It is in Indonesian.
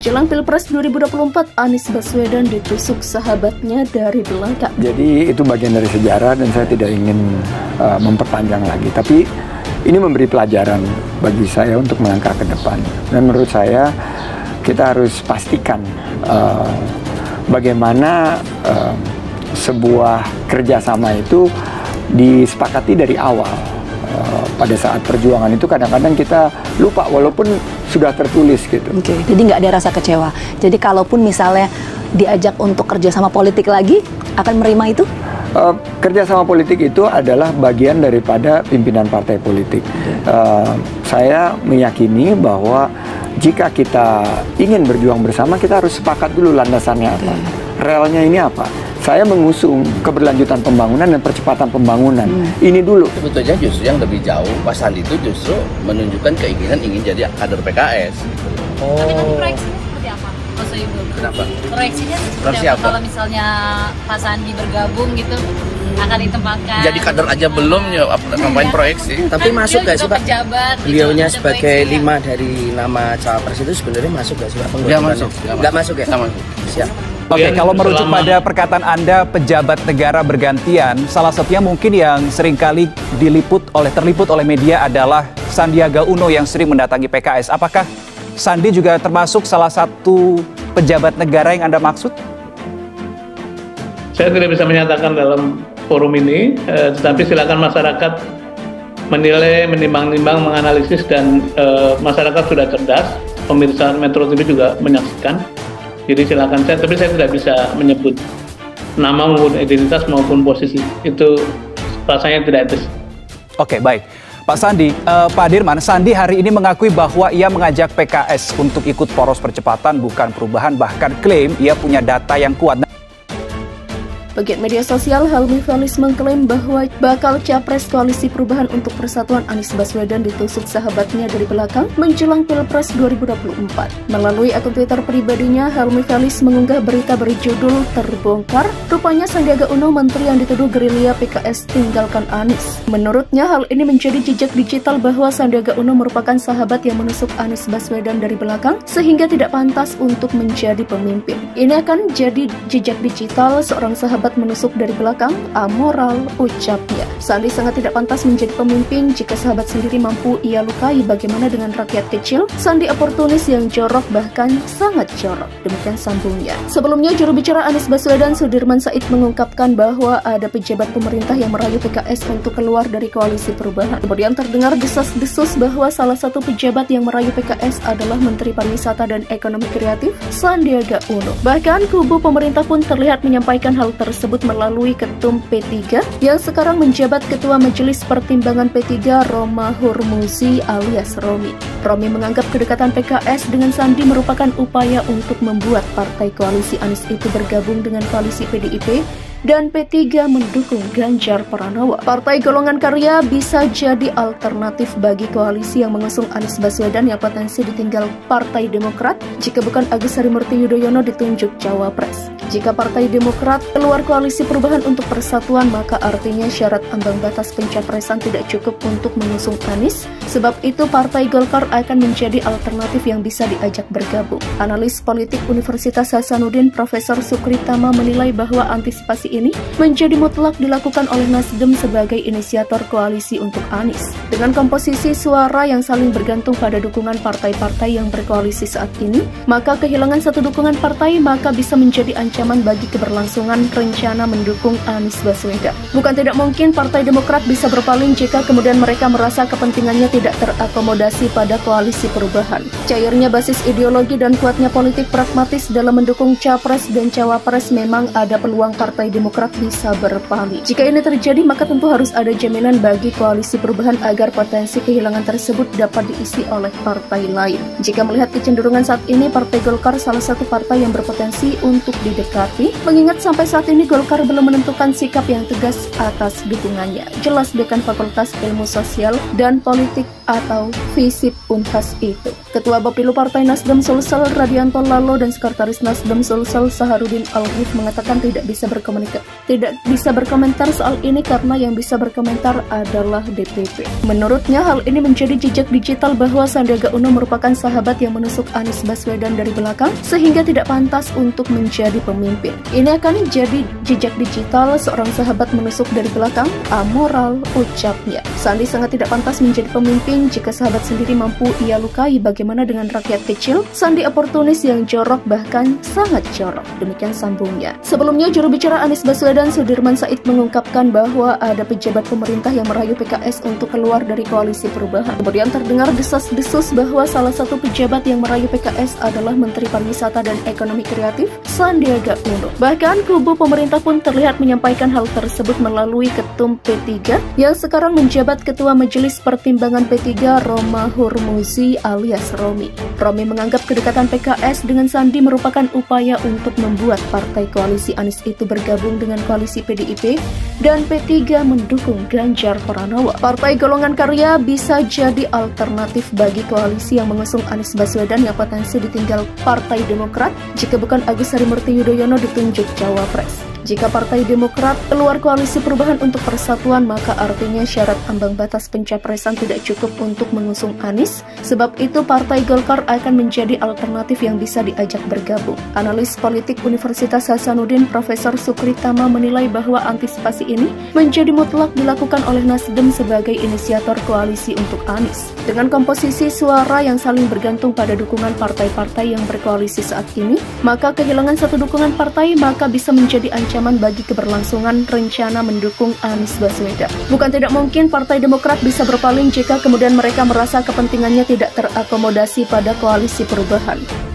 Jelang Pilpres 2024, Anies Baswedan ditusuk sahabatnya dari belakang. Jadi itu bagian dari sejarah dan saya tidak ingin memperpanjang lagi. Tapi ini memberi pelajaran bagi saya untuk melangkah ke depan. Dan menurut saya kita harus pastikan bagaimana sebuah kerjasama itu disepakati dari awal. Pada saat perjuangan itu kadang-kadang kita lupa walaupun sudah tertulis gitu. Oke, jadi nggak ada rasa kecewa. Jadi kalaupun misalnya diajak untuk kerjasama politik lagi, akan menerima itu? Kerjasama politik itu adalah bagian daripada pimpinan partai politik. Saya meyakini bahwa jika kita ingin berjuang bersama, kita harus sepakat dulu landasannya apa. Relnya ini apa? Saya mengusung keberlanjutan pembangunan dan percepatan pembangunan. Ini dulu. Sebetulnya justru yang lebih jauh, Pak Sandi itu justru menunjukkan keinginan ingin jadi kader PKS. Tapi nanti proyeksinya seperti apa, Mas Sohibul? Kenapa? Proyeksinya seperti apa? Kalau misalnya Pak Sandi bergabung gitu, akan ditempatkan. Jadi kader aja belum ya, ngapain proyeksi? Tapi masuk nggak sih Pak? Pejabat, Beliaunya gitu, sebagai 5 dari nama cawapres itu sebenarnya masuk nggak sih Pak? Nggak masuk. Nggak masuk ya? Nggak masuk. Siap. Oke, kalau merujuk pada perkataan Anda, pejabat negara bergantian, salah satunya mungkin yang seringkali terliput oleh media adalah Sandiaga Uno yang sering mendatangi PKS. Apakah Sandi juga termasuk salah satu pejabat negara yang Anda maksud? Saya tidak bisa menyatakan dalam forum ini, tetapi silakan masyarakat menilai, menimbang-nimbang, menganalisis, dan masyarakat sudah cerdas. Pemirsa Metro TV juga menyaksikan. Jadi silakan tapi saya tidak bisa menyebut nama maupun identitas maupun posisi. Itu rasanya tidak etis. Oke, baik. Pak Sandi, Pak Dirman, Sandi hari ini mengakui bahwa ia mengajak PKS untuk ikut poros percepatan bukan perubahan, bahkan klaim ia punya data yang kuat. Pegiat media sosial Helmi Felis mengklaim bahwa bakal capres Koalisi Perubahan untuk Persatuan Anies Baswedan ditusuk sahabatnya dari belakang menjelang Pilpres 2024. Melalui akun Twitter pribadinya, Helmi Felis mengunggah berita berjudul "Terbongkar, rupanya Sandiaga Uno menteri yang dituduh gerilya PKS tinggalkan Anies". Menurutnya, hal ini menjadi jejak digital bahwa Sandiaga Uno merupakan sahabat yang menusuk Anies Baswedan dari belakang sehingga tidak pantas untuk menjadi pemimpin. Ini akan jadi jejak digital seorang sahabat menusuk dari belakang, amoral, ucapnya. Sandi sangat tidak pantas menjadi pemimpin jika sahabat sendiri mampu ia lukai. Bagaimana dengan rakyat kecil? Sandi oportunis yang jorok, bahkan sangat jorok. Demikian sambungnya. Sebelumnya, juru bicara Anies Baswedan Sudirman Said mengungkapkan bahwa ada pejabat pemerintah yang merayu PKS untuk keluar dari Koalisi Perubahan. Kemudian terdengar desas-desus bahwa salah satu pejabat yang merayu PKS adalah Menteri Pariwisata dan Ekonomi Kreatif Sandiaga Uno. Bahkan kubu pemerintah pun terlihat menyampaikan hal tersebut melalui Ketum P3 yang sekarang menjabat Ketua Majelis Pertimbangan P3, Roma Hurmuzi alias Romi. Romi menganggap kedekatan PKS dengan Sandi merupakan upaya untuk membuat partai koalisi Anies itu bergabung dengan koalisi PDIP dan P3 mendukung Ganjar Pranowo. Partai Golongan Karya bisa jadi alternatif bagi koalisi yang mengusung Anies Baswedan yang potensi ditinggal Partai Demokrat jika bukan Agus Harimurti Yudhoyono ditunjuk cawapres. Jika Partai Demokrat keluar Koalisi Perubahan untuk Persatuan, maka artinya syarat ambang batas pencapresan tidak cukup untuk mengusung Anies. Sebab itu Partai Golkar akan menjadi alternatif yang bisa diajak bergabung. Analis politik Universitas Hasanuddin Profesor Sukritama menilai bahwa antisipasi ini menjadi mutlak dilakukan oleh Nasdem sebagai inisiator koalisi untuk Anies. Dengan komposisi suara yang saling bergantung pada dukungan partai-partai yang berkoalisi saat ini, maka kehilangan satu dukungan partai maka bisa menjadi ancaman bagi keberlangsungan rencana mendukung Anies Baswedan. Bukan tidak mungkin Partai Demokrat bisa berpaling jika kemudian mereka merasa kepentingannya tidak terakomodasi pada Koalisi Perubahan. Cairnya basis ideologi dan kuatnya politik pragmatis dalam mendukung capres dan cawapres memang ada peluang Partai Demokrat bisa berpaling. Jika ini terjadi, maka tentu harus ada jaminan bagi Koalisi Perubahan agar potensi kehilangan tersebut dapat diisi oleh partai lain. Jika melihat kecenderungan saat ini, Partai Golkar salah satu partai yang berpotensi untuk didekati, mengingat sampai saat ini Golkar belum menentukan sikap yang tegas atas dukungannya. Jelas Dekan Fakultas Ilmu Sosial dan Politik atau Visip Unhas itu. Ketua Bapilu Partai Nasdem Sulsel Radianto Lalo dan Sekretaris Nasdem Sulsel Saharudin Alghif mengatakan tidak bisa berkomentar soal ini karena yang bisa berkomentar adalah DPP. Menurutnya hal ini menjadi jejak digital bahwa Sandiaga Uno merupakan sahabat yang menusuk Anies Baswedan dari belakang sehingga tidak pantas untuk menjadi pemimpin. Ini akan jadi jejak digital seorang sahabat menusuk dari belakang, amoral, ucapnya. Sandi sangat tidak pantas menjadi pemimpin jika sahabat sendiri mampu ia lukai. Bagaimana dengan rakyat kecil? Sandi oportunis yang jorok, bahkan sangat jorok. Demikian sambungnya. Sebelumnya juru bicara Anies Baswedan Sudirman Said mengungkapkan bahwa ada pejabat pemerintah yang merayu PKS untuk keluar dari koalisi perubahan. Kemudian terdengar desas-desus bahwa salah satu pejabat yang merayu PKS adalah Menteri Pariwisata dan Ekonomi Kreatif Sandiaga Uno. Bahkan kubu pemerintah pun terlihat menyampaikan hal tersebut melalui Ketum P3 yang sekarang menjabat Ketua Majelis Pertimbangan P3 Roma Hurmuzi alias Romi. Romi menganggap kedekatan PKS dengan Sandi merupakan upaya untuk membuat partai koalisi Anies itu bergabung dengan koalisi PDIP dan P3 mendukung Ganjar Pranowo. Partai Golongan Karya bisa jadi alternatif bagi koalisi yang mengusung Anies Baswedan yang potensi ditinggal Partai Demokrat jika bukan Agus Harimurti Yudhoyono ditunjuk Cawapres. Jika Partai Demokrat keluar koalisi perubahan untuk persatuan, maka artinya syarat ambang batas pencapresan tidak cukup untuk mengusung Anies. Sebab itu Partai Golkar akan menjadi alternatif yang bisa diajak bergabung. Analis politik Universitas Hasanuddin Profesor Sukri Tama menilai bahwa antisipasi ini menjadi mutlak dilakukan oleh Nasdem sebagai inisiator koalisi untuk Anies. Dengan komposisi suara yang saling bergantung pada dukungan partai-partai yang berkoalisi saat ini, maka kehilangan satu dukungan partai maka bisa menjadi ancaman bagi keberlangsungan rencana mendukung Anies Baswedan. Bukan tidak mungkin Partai Demokrat bisa berpaling jika kemudian mereka merasa kepentingannya tidak terakomodasi pada koalisi perubahan.